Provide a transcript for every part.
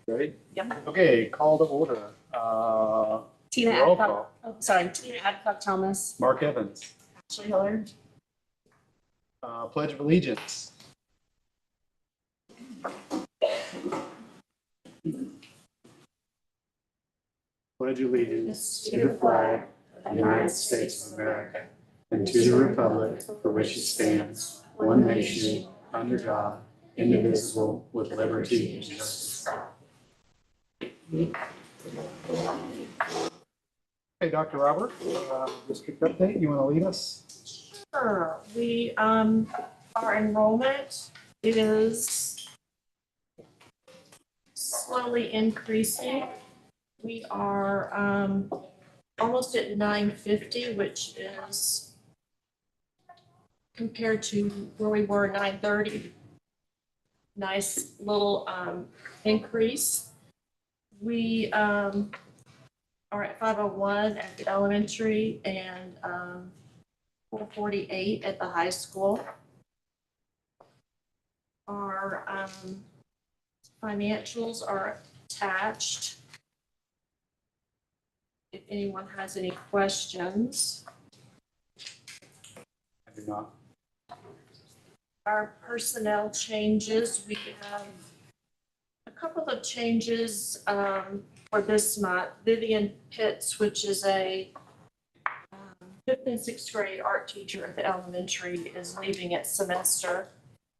Ready? Yep. Okay, call to order. Tina Roll Adcock. call. Oh, sorry, Tina Adcock Thomas. Mark Evans. Ashley Hillard. Pledge of Allegiance. Pledge allegiance to the flag of the United States of America and to the republic for which it stands, one nation, under God, indivisible, with liberty and justice. Hey, Dr. Robert, district update, you want to lead us? Sure. Our enrollment is slowly increasing. We are almost at 950, which is compared to where we were 930. Nice little increase. We are at 501 at the elementary and 448 at the high school. Our financials are attached. If anyone has any questions. I do not. Our personnel changes, we have a couple of changes for this month. Vivian Pitts, which is a 5th and 6th grade art teacher at the elementary, is leaving its semester.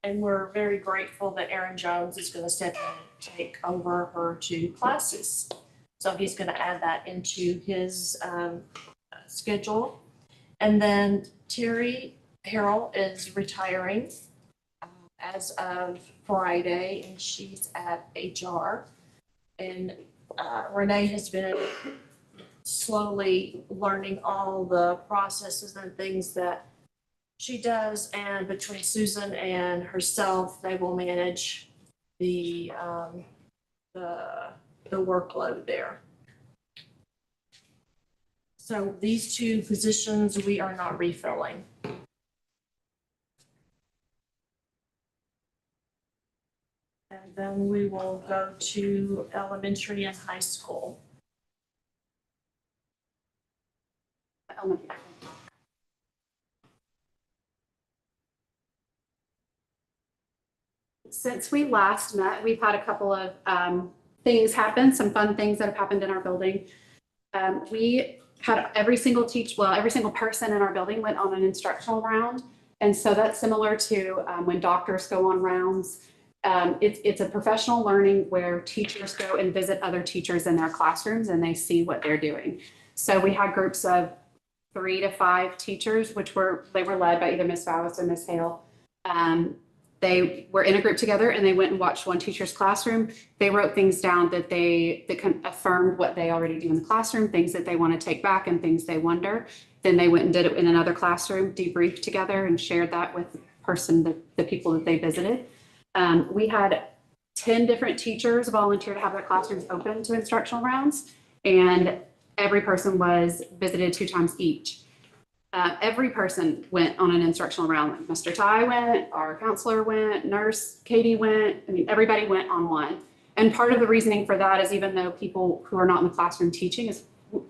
And we're very grateful that Aaron Jones is going to step in and take over her 2 classes. So he's going to add that into his schedule. And then Terry Harrell is retiring as of Friday, and she's at HR. And Renee has been slowly learning all the processes and things that she does, and between Susan and herself, they will manage the workload there. So these 2 positions we are not refilling. And then we will go to elementary and high school. Since we last met, we've had a couple of things happen, some fun things that have happened in our building. We had every single person in our building went on an instructional round. And so that's similar to when doctors go on rounds. It's a professional learning where teachers go and visit other teachers in their classrooms and they see what they're doing. So we had groups of 3 to 5 teachers, they were led by either Ms. Fowles or Ms. Hale. They were in a group together and they went and watched one teacher's classroom. They wrote things down that affirmed what they already do in the classroom, things that they want to take back and things they wonder. Then they went and did it in another classroom, debriefed together and shared that with the people that they visited. We had 10 different teachers volunteer to have their classrooms open to instructional rounds, and every person was visited 2 times each. Every person went on an instructional round. Like Mr. Ty went, our counselor went, nurse Katie went. I mean, everybody went on one. And part of the reasoning for that is even though people who are not in the classroom teaching,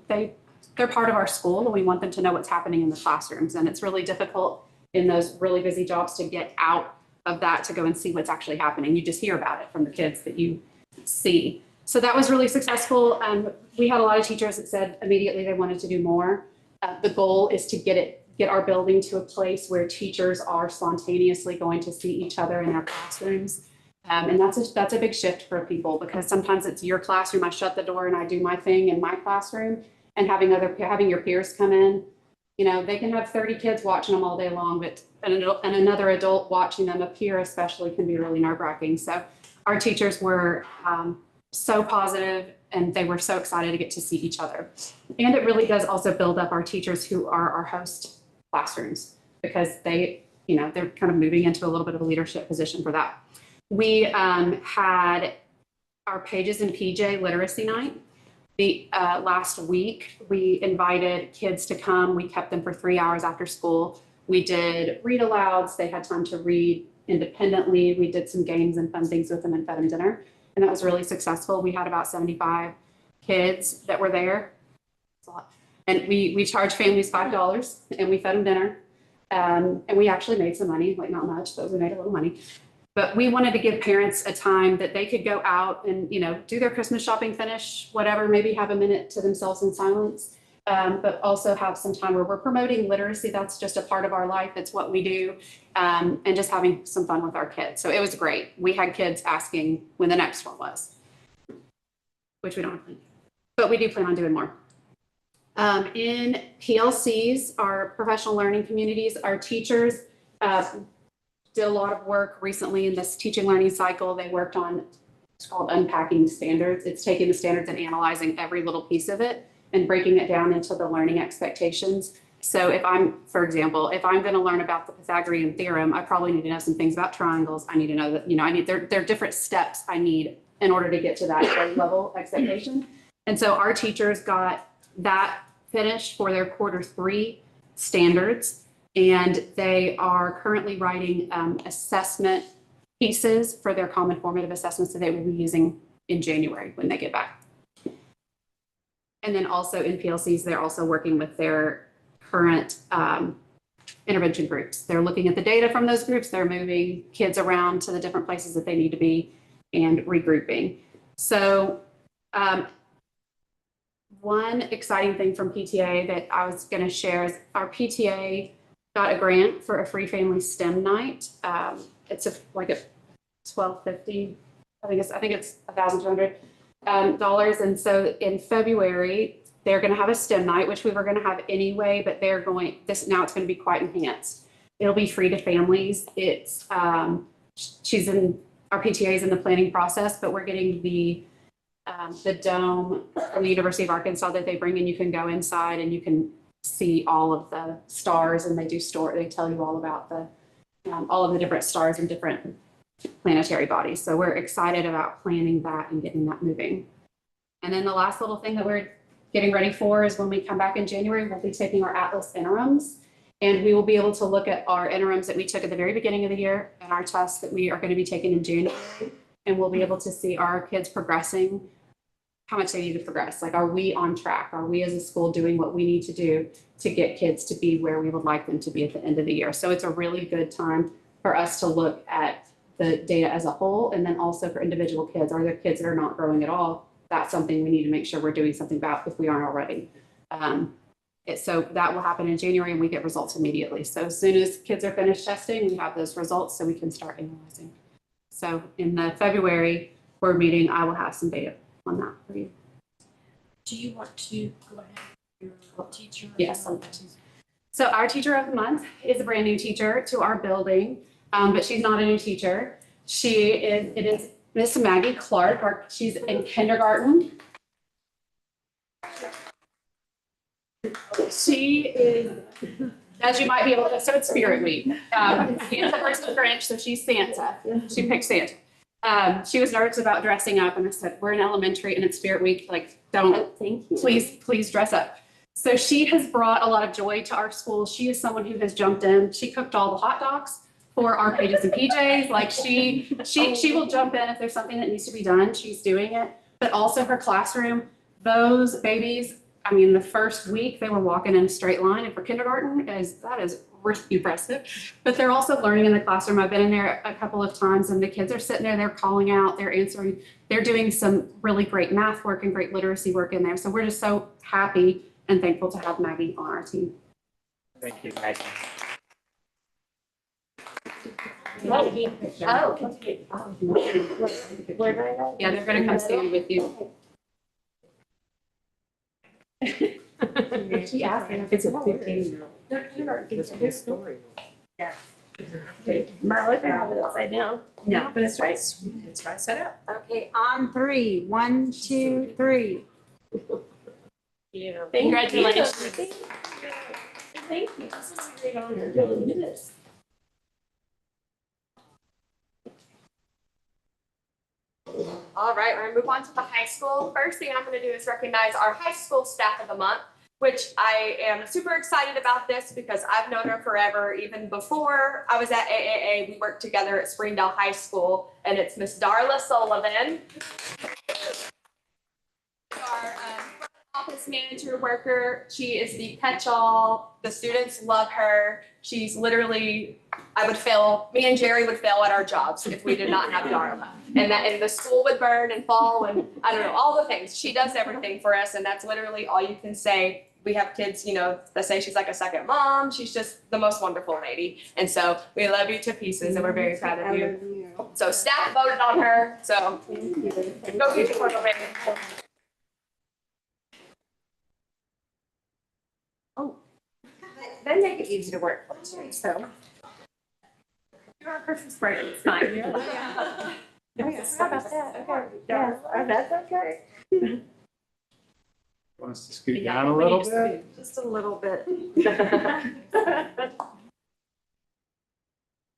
they're part of our school and we want them to know what's happening in the classrooms. And it's really difficult in those really busy jobs to get out of that to go and see what's actually happening. You just hear about it from the kids that you see. So that was really successful. We had a lot of teachers that said immediately they wanted to do more. The goal is to get our building to a place where teachers are spontaneously going to see each other in their classrooms. And that's a big shift for people because sometimes it's your classroom. I shut the door and I do my thing in my classroom, and having your peers come in, they can have 30 kids watching them all day long, but another adult watching them, a peer especially, can be really nerve-wracking. So our teachers were so positive and they were so excited to get to see each other. And it really does also build up our teachers who are our host classrooms because they're kind of moving into a little bit of a leadership position for that. We had our Pages and PJ Literacy Night. Last week, we invited kids to come. We kept them for 3 hours after school. We did read alouds. They had time to read independently. We did some games and fun things with them and fed them dinner. and that was really successful. We had about 75 kids that were there. That's a lot. And we charged families $5 and we fed them dinner. And we actually made some money, like not much, but we made a little money. But we wanted to give parents a time that they could go out and, you know, do their Christmas shopping, finish whatever, maybe have a minute to themselves in silence, but also have some time where we're promoting literacy. That's just a part of our life. It's what we do, and just having some fun with our kids. So it was great. We had kids asking when the next one was, which we don't have, but we do plan on doing more. In PLCs, our professional learning communities, our teachers did a lot of work recently in this teaching learning cycle. They worked on, it's called unpacking standards. It's taking the standards and analyzing every little piece of it and breaking it down into the learning expectations. So if I'm, for example, if I'm going to learn about the Pythagorean theorem, I probably need to know some things about triangles. I need to know that, you know, there are different steps I need in order to get to that grade level expectation. And so our teachers got that finished for their Q3 standards. And they are currently writing assessment pieces for their common formative assessments that they will be using in January when they get back. And then also in PLCs, they're also working with their current intervention groups. They're looking at the data from those groups. They're moving kids around to the different places that they need to be and regrouping. So one exciting thing from PTA that I was going to share is our PTA got a grant for a free family STEM night. It's like a $1,250. I think it's $1,200. And so in February, they're going to have a STEM night, which we were going to have anyway, but they're going, now it's going to be quite enhanced. It'll be free to families. It's, our PTA is in the planning process, but we're getting the dome from the University of Arkansas that they bring in. You can go inside and you can see all of the stars, and they tell you all about all of the different stars and different planetary bodies. So we're excited about planning that and getting that moving. And then the last little thing that we're getting ready for is when we come back in January, we'll be taking our Atlas interims, and we will be able to look at our interims that we took at the very beginning of the year and our tests that we are going to be taking in January, and we'll be able to see our kids progressing, how much they need to progress. Like, are we on track? Are we as a school doing what we need to do to get kids to be where we would like them to be at the end of the year? So it's a really good time for us to look at the data as a whole, and then also for individual kids. Are there kids that are not growing at all? That's something we need to make sure we're doing something about if we aren't already. So that will happen in January, and we get results immediately. So as soon as kids are finished testing, we have those results so we can start analyzing. So in the February board meeting, I will have some data on that for you. Do you want to go ahead with your teacher? Yes. So our teacher of the month is a brand new teacher to our building, but she's not a new teacher. It is Miss Maggie Clark. She's in kindergarten. She is, as you might be able to, so it's Spirit Week. Santa versus Grinch, so she's Santa. She picked Santa. She was nervous about dressing up, and I said, we're in elementary and it's Spirit Week, like, please dress up. So she has brought a lot of joy to our school. She is someone who has jumped in. She cooked all the hot dogs for our pages and PJs. Like, she will jump in if there's something that needs to be done. She's doing it. But also her classroom, those babies, I mean, the first week they were walking in a straight line, and for kindergarten, that is really impressive. But they're also learning in the classroom. I've been in there a couple of times, and the kids are sitting there, they're calling out, they're answering, they're doing some really great math work and great literacy work in there. So we're just so happy and thankful to have Maggie on our team. Thank you, Maggie. Yeah, they're going to come stand with you. She asked me if it's a 15-year-old. It's a good story. Yeah. Marla, I have it upside down. No, but it's right. It's right set up. Okay, on 3. 1, 2, 3. Yeah. Congratulations. Thank you. This is a great honor. Look at this. All right, we're gonna move on to the high school. First thing I'm gonna do is recognize our high school staff of the month. which I am super excited about this because I've known her forever. Even before I was at AAA, we worked together at Springdale High School, and it's Miss Darla Sullivan. Our office manager worker. She is the catch-all. The students love her. She's literally, me and Jerry would fail at our jobs if we did not have Darla. And the school would burn and fall and I don't know, all the things. She does everything for us, and that's literally all you can say. We have kids, that say she's like a second mom. She's just the most wonderful lady. And so we love you to pieces and we're very proud of you. So staff voted on her, so go get your photo, baby. Then make it easy to work for you, so. You're our Christmas party, it's fine. How about that? Okay, yes, that's okay. Want us to scoot down a little bit? Just a little bit.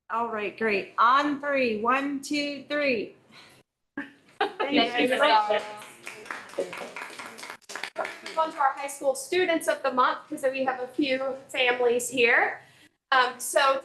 All right, great. On 3, 1, 2, 3. Thank you. Move on to our high school students of the month because we have a few families here. So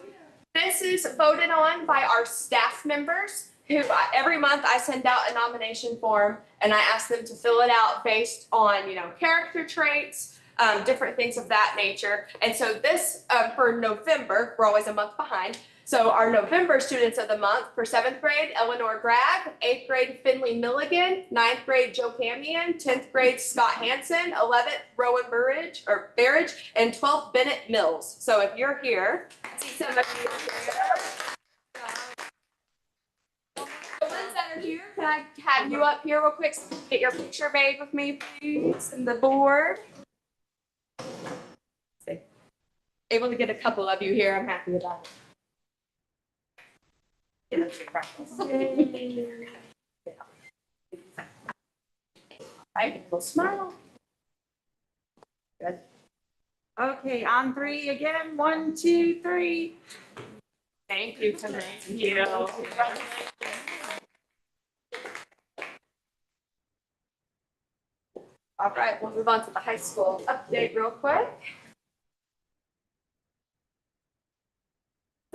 this is voted on by our staff members who every month I send out a nomination form and I ask them to fill it out based on, character traits, different things of that nature. And so this for November, we're always a month behind. So our November students of the month for 7th grade, Eleanor Gragg, 8th grade, Finley Milligan, 9th grade, Joe Camion, 10th grade, Scott Hansen, 11th, Rowan Burridge, and 12th, Bennett Mills. So if you're here, I see some of you here. The ones that are here, can I have you up here real quick so you can get your picture made with me, please, and the board? Able to get a couple of you here, I'm happy with that. Right, we'll smile. Good. Okay, on 3 again. 1, 2, 3. Thank you, Thank you. All right, we'll move on to the high school update real quick.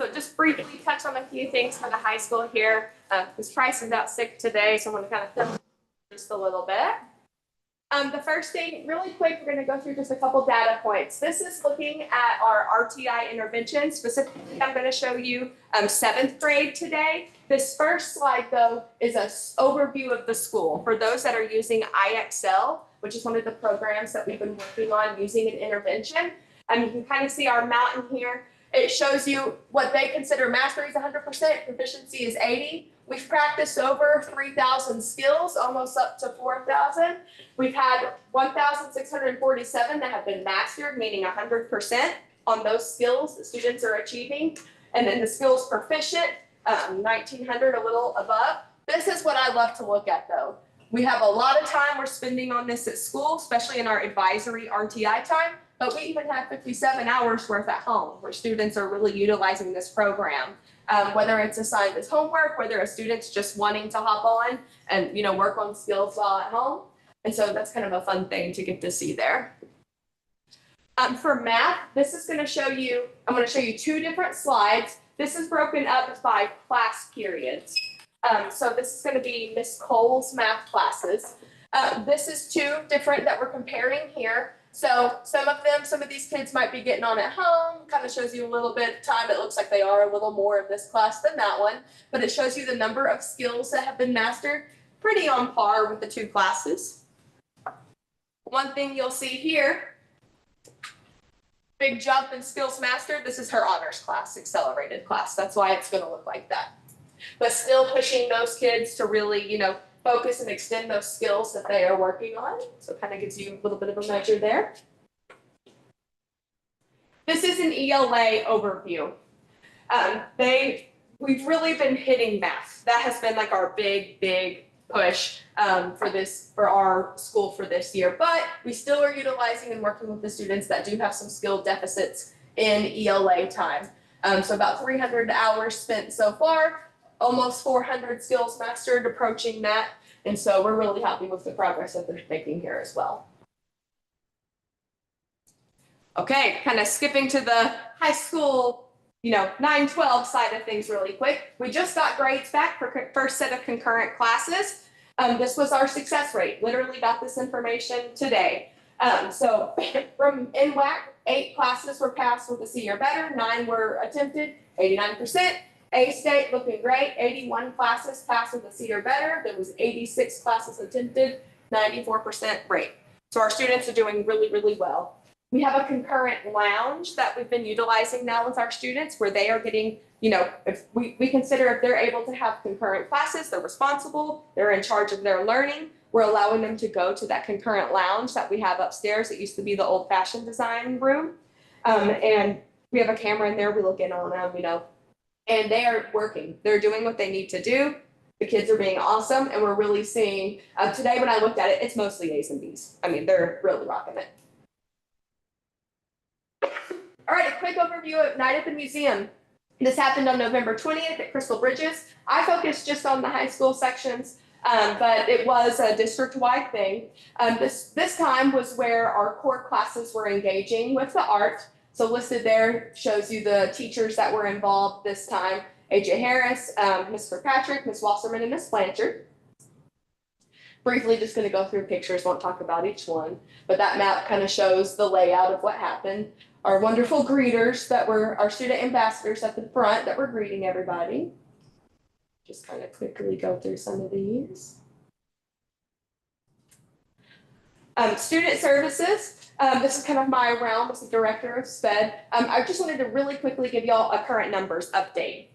So just briefly touch on a few things for the high school here. Ms. Price is out sick today, so I'm going to kind of fill just a little bit. The first thing, really quick, we're going to go through just a couple data points. This is looking at our RTI intervention. Specifically, I'm going to show you 7th grade today. This first slide, though, is an overview of the school. For those that are using IXL, which is one of the programs that we've been working on using in intervention, you can kind of see our mountain here. It shows you what they consider mastery is 100%, proficiency is 80%. We've practiced over 3,000 skills, almost up to 4,000. We've had 1,647 that have been mastered, meaning 100% on those skills that students are achieving. And then the skills proficient, 1,900, a little above. This is what I love to look at though. We have a lot of time we're spending on this at school, especially in our advisory RTI time. But we even have 57 hours worth at home where students are really utilizing this program, whether it's assigned as homework, whether a student's just wanting to hop on and work on skills while at home. And so that's kind of a fun thing to get to see there. For math, this is going to show you, I'm going to show you 2 different slides. This is broken up by class periods. So this is going to be Miss Cole's math classes. This is 2 different that we're comparing here. So some of these kids might be getting on at home, kind of shows you a little bit of time. It looks like they are a little more in this class than that one, but it shows you the number of skills that have been mastered, pretty on par with the 2 classes. One thing you'll see here, big jump in skills mastered. This is her honors class, accelerated class. That's why it's going to look like that. But still pushing those kids to really, focus and extend those skills that they are working on. So it kind of gives you a little bit of a measure there. This is an ELA overview. We've really been hitting math. That has been like our big push for our school for this year. But we still are utilizing and working with the students that do have some skill deficits in ELA time. So about 300 hours spent so far. Almost 400 skills mastered, approaching that. And so we're really happy with the progress that they're making here as well. Okay, kind of skipping to the high school, 9-12 side of things really quick. We just got grades back for first set of concurrent classes. This was our success rate. Literally got this information today. So from NWAC, 8 classes were passed with a C or better, 9 were attempted, 89%. A-State looking great, 81 classes passed with a C or better. There was 86 classes attempted, 94% rate. So our students are doing really, really well. We have a concurrent lounge that we've been utilizing now with our students where they are getting, if we consider if they're able to have concurrent classes, they're responsible, they're in charge of their learning. We're allowing them to go to that concurrent lounge that we have upstairs. It used to be the old fashioned design room. And we have a camera in there. We look in on them, and they are working. They're doing what they need to do. The kids are being awesome. And we're really seeing, today when I looked at it, it's mostly A's and B's. I mean, they're really rocking it. All right, a quick overview of Night at the Museum. This happened on November 20th at Crystal Bridges. I focused just on the high school sections, but it was a district-wide thing. This time was where our core classes were engaging with the art. So listed there shows you the teachers that were involved this time. AJ Harris, Ms. Kirkpatrick, Ms. Wasserman, and Ms. Blanchard. Briefly, just going to go through pictures, won't talk about each one, but that map kind of shows the layout of what happened. Our wonderful greeters that were our student ambassadors at the front that were greeting everybody. Just kind of quickly go through some of these. Student services. This is kind of my realm as the director of SPED. I just wanted to really quickly give y'all a current numbers update.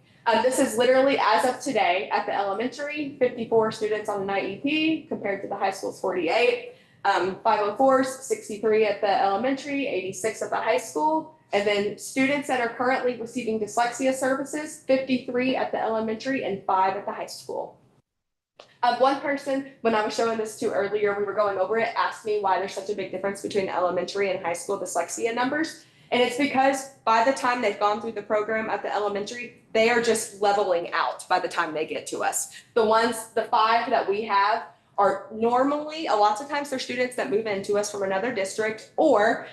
This is literally as of today at the elementary, 54 students on an IEP compared to the high school's 48. 504s, 63 at the elementary, 86 at the high school. And then students that are currently receiving dyslexia services, 53 at the elementary and 5 at the high school. One person, when I was showing this to earlier, we were going over it, asked me why there's such a big difference between elementary and high school dyslexia numbers. And it's because by the time they've gone through the program at the elementary, they are just leveling out by the time they get to us. The 5 that we have are normally, lots of times they're students that move into us from another district, or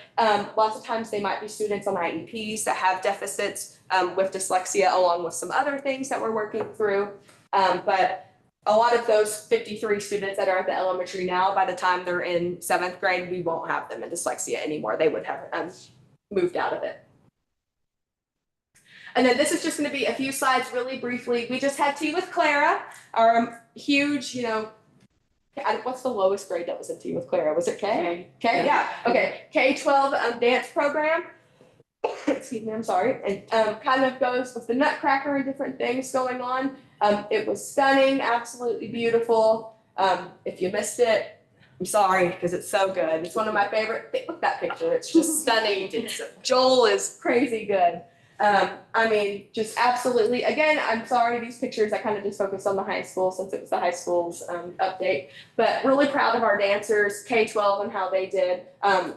lots of times they might be students on IEPs that have deficits with dyslexia along with some other things that we're working through. But a lot of those 53 students that are at the elementary now, by the time they're in 7th grade, we won't have them in dyslexia anymore. They would have moved out of it. And then this is just going to be a few slides really briefly. We just had tea with Clara, our huge, what's the lowest grade that was in tea with Clara? Was it K? K, yeah. Okay, K-12 dance program. Excuse me, I'm sorry. And kind of goes with the Nutcracker and different things going on. It was stunning, absolutely beautiful. If you missed it, I'm sorry, because it's so good. It's one of my favorite. Look at that picture. It's just stunning. Joel is crazy good. I mean, just absolutely. Again, I'm sorry, these pictures, I kind of just focused on the high school since it was the high school's update. But really proud of our dancers, K-12 and how they did.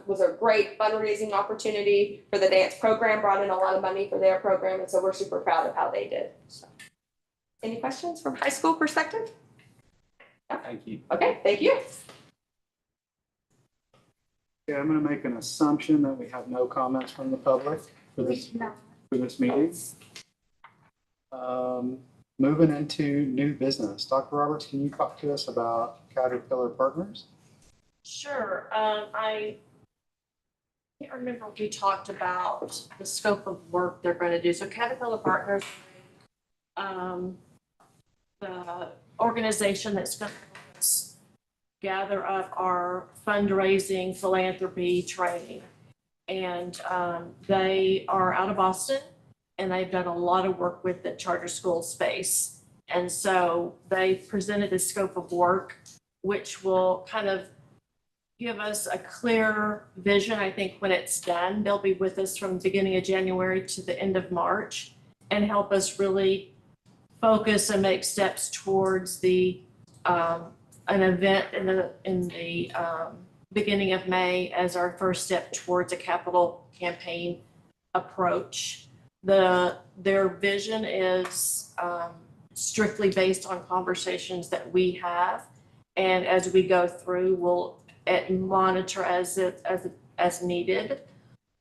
Was a great fundraising opportunity for the dance program, brought in a lot of money for their program, and so we're super proud of how they did. So, any questions from high school perspective? Thank you. Okay, thank you. Yeah, I'm going to make an assumption that we have no comments from the public for this meeting. Moving into new business. Dr. Roberts, can you talk to us about Caterpillar Partners? Sure. I can't remember if we talked about the scope of work they're going to do. So Caterpillar Partners, the organization that's going to gather up our fundraising, philanthropy, training. And they are out of Boston, and they've done a lot of work with the charter school space. And so they presented a scope of work, which will kind of give us a clear vision. I think when it's done, they'll be with us from the beginning of January to the end of March and help us really focus and make steps towards the an event in the beginning of May as our first step towards a capital campaign approach. Their vision is strictly based on conversations that we have, and as we go through, we'll monitor as needed.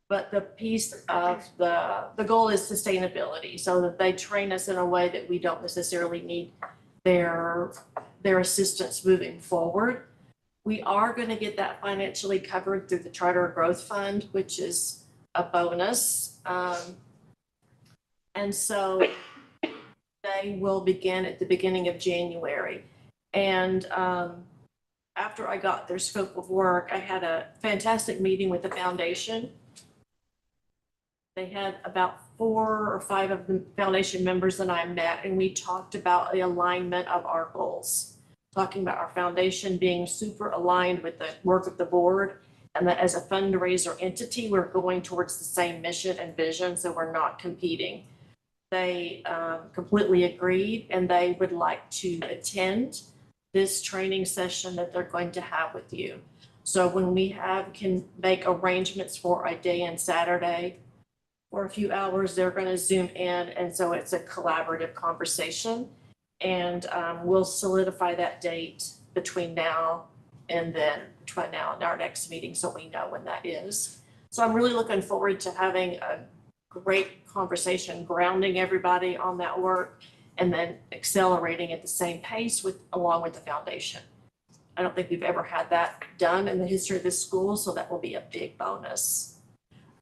But the piece of the goal is sustainability, so that they train us in a way that we don't necessarily need their assistance moving forward. We are going to get that financially covered through the Charter Growth Fund, which is a bonus. And so they will begin at the beginning of January. And after I got their scope of work, I had a fantastic meeting with the foundation. They had about 4 or 5 of the foundation members that I met, and we talked about the alignment of our goals. Talking about our foundation being super aligned with the work of the board, and that as a fundraiser entity, we're going towards the same mission and vision, so we're not competing. They completely agreed, and they would like to attend this training session that they're going to have with you. So when we can make arrangements for a day and Saturday for a few hours, they're going to Zoom in, and so it's a collaborative conversation. And we'll solidify that date between now and our next meeting, so we know when that is. So I'm really looking forward to having a great conversation, grounding everybody on that work, and then accelerating at the same pace along with the foundation. I don't think we've ever had that done in the history of this school, so that will be a big bonus.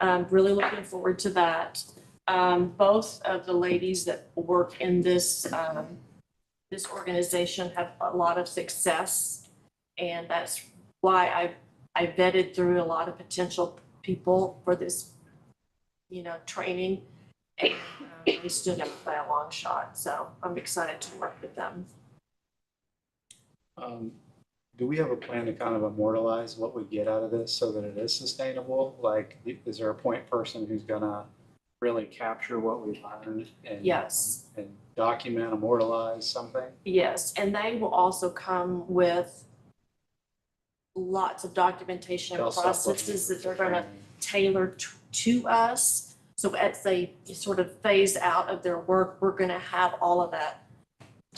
I'm really looking forward to that. Both of the ladies that work in this organization have a lot of success, and that's why I vetted through a lot of potential people for this, training, and they stood up by a long shot. So I'm excited to work with them. Do we have a plan to kind of immortalize what we get out of this so that it is sustainable? Like, is there a point person who's gonna really capture what we've learned and Yes. And document, immortalize something? Yes, and they will also come with lots of documentation and processes that they're gonna tailor to us. So as they sort of phase out of their work, we're gonna have all of that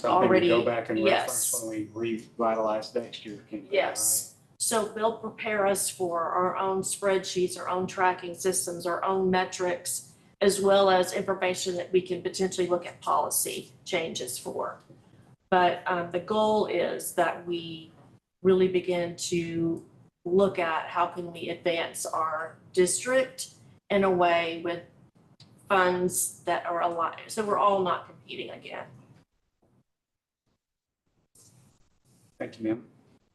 already. Something to go back and Yes. reference when we revitalize next year. Yes. So they'll prepare us for our own spreadsheets, our own tracking systems, our own metrics, as well as information that we can potentially look at policy changes for. But the goal is that we really begin to look at how can we advance our district in a way with funds that are aligned, so we're all not competing again. Thank you, ma'am.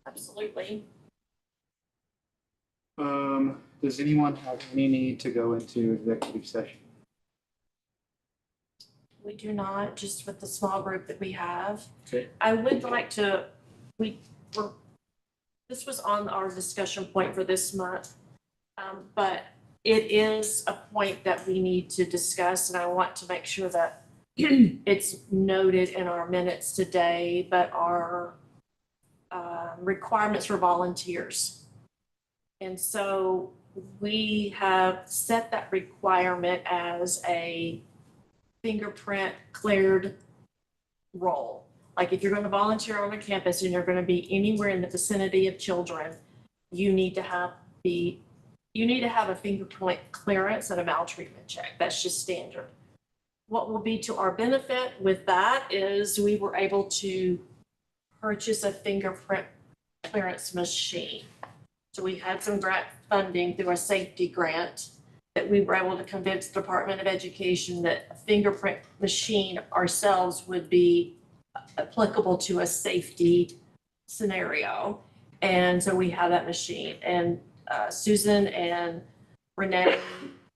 Absolutely. Does anyone have any need to go into executive session? We do not, just with the small group that we have. Okay. I would like to, this was on our discussion point for this month, but it is a point that we need to discuss, and I want to make sure that it's noted in our minutes today, but our requirements for volunteers. And so we have set that requirement as a fingerprint cleared role. Like if you're going to volunteer on a campus and you're going to be anywhere in the vicinity of children, you need to have a fingerprint clearance and a maltreatment check. That's just standard. What will be to our benefit with that is we were able to purchase a fingerprint clearance machine. So we had some grant funding through a safety grant that we were able to convince the Department of Education that a fingerprint machine ourselves would be applicable to a safety scenario. And so we have that machine, and Susan and Renee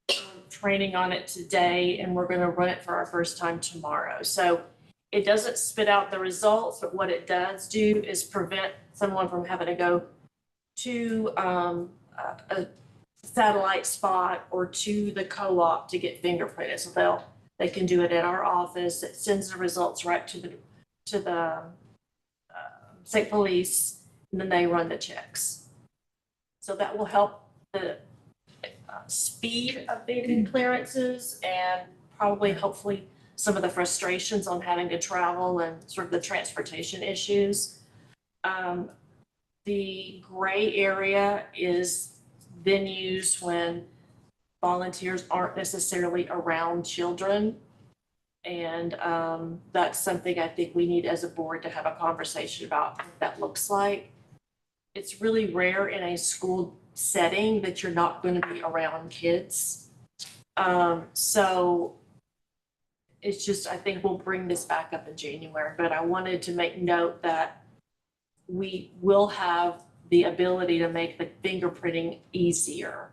are training on it today, and we're going to run it for our first time tomorrow. So it doesn't spit out the results, but what it does do is prevent someone from having to go to a satellite spot or to the co-op to get fingerprinted. So they can do it at our office. It sends the results right to the state police, and then they run the checks. So that will help the speed of getting clearances, and probably hopefully some of the frustrations on having to travel and sort of the transportation issues. The gray area is then used when volunteers aren't necessarily around children. And that's something I think we need as a board to have a conversation about what that looks like. It's really rare in a school setting that you're not going to be around kids. So it's just, I think we'll bring this back up in January, but I wanted to make note that we will have the ability to make the fingerprinting easier.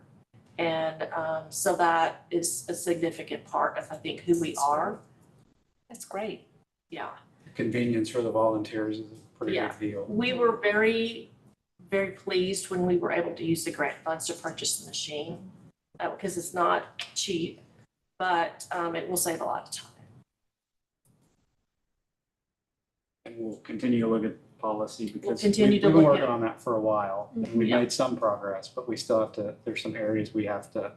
And so that is a significant part of, I think, who we are. That's great. Yeah. Convenience for the volunteers is a pretty Yeah. big deal. We were very, very pleased when we were able to use the grant funds to purchase the machine, because it's not cheap, but it will save a lot of time. And we'll continue to look at policy because continue we've to been look working at- on that for a while. And we've Yeah. made some progress, but we still have to, there's some areas we have to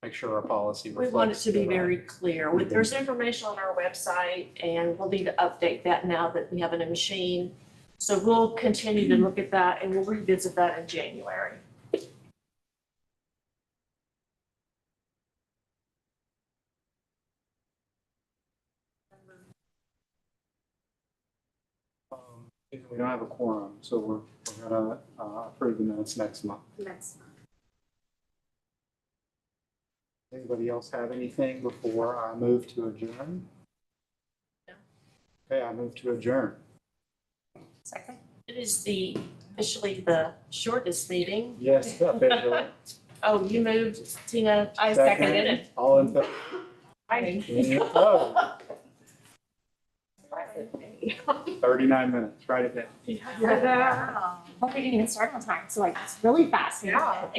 make sure our policy We reflects. want it to be the, very clear. There's information on our website, and we'll need to update that now that we have a new machine. So we'll continue to look at that, and we'll revisit that in January. We don't have a quorum, so we're gonna approve the minutes next month. Next. Anybody else have anything before I move to adjourn? No. Okay, I move to adjourn. Second. It is officially the shortest meeting. Yes, officially. Oh, you moved, Tina. I Second. seconded it. All in favor? I- Any opposed? 39 minutes, right at that. Hope we didn't even start on time, so like, it's really fast. Yeah.